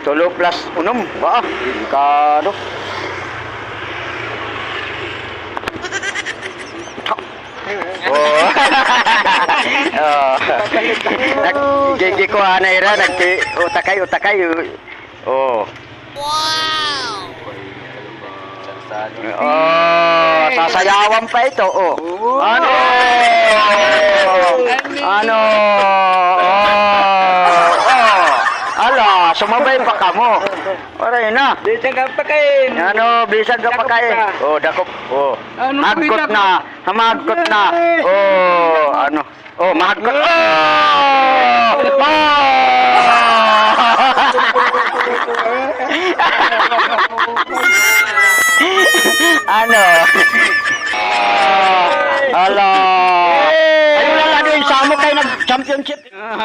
Tulo plus unom. Wah, delikado. Oh. Oh. Gigi ko ana ira nagti utakay. Oh. Wow. Oh, sasayawan pa ito. Oh. Ano? Ano? Oh. Ala, sumabay pa ka mo. Oray na. Bisag ka pa kain. Ano, bisag ka pa kain. Oh, dakop. Oh. Hagkot na. Hamagkot na. Oh, ano? Oh, mahagkot. Oh! Ano? Ala. Ayun lang ano yung samo kayo nag-championship.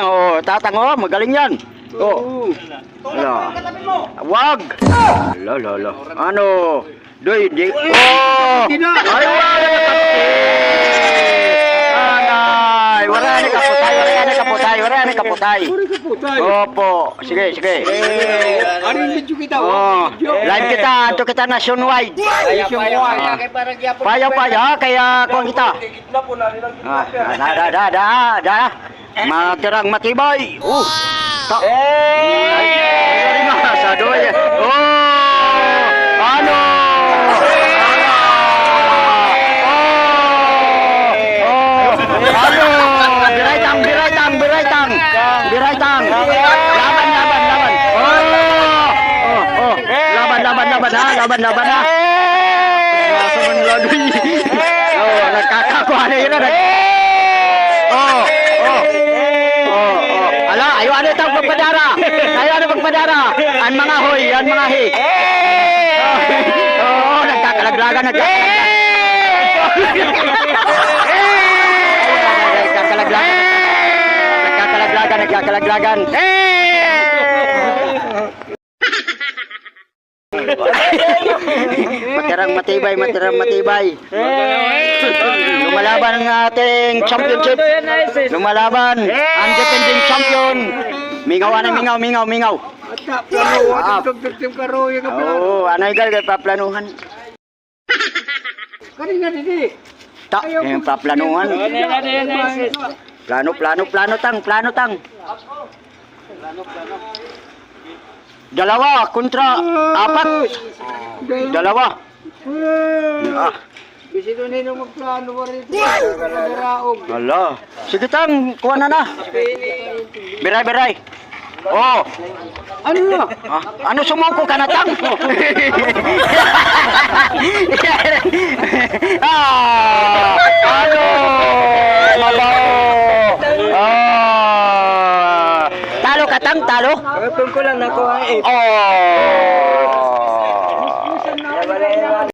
Oh, tatango, magaling yan. Oh. Ala. Wag. Ala. Ano? Doy, di. Oh! Ay, wala ni kaputay. Opo, sige. Ano yung video kita? Oh, live kita, ito kita nationwide. Paya, kaya kung kita. Matirang matibay. Sa doy. Ano? Biraitang. Laban ha. Sumun lagi. Oh, nagkakakuha na yun. Ala, ayo ano itong pagpadara. An mga hoy, an mga hi. Oh, nagkakalaglagan. Nagkakalaglagan. Matirang matibay. Lumalaban ang ating championship. Lumalaban ang defending champion. Mingaw. Oh, ano yung paplanuhan? Kanina didi. Yung paplanuhan. Plano tang. Dalawa kontra apat. Dalawa. Kasi doon nino magplano mo rin. Ala. Sige tang, kuha na. Beray. Oh. Ano na? Ano sumuko ka na tang? Ano? Talo ka tang, talo? Tungkol lang ako ay. Oh.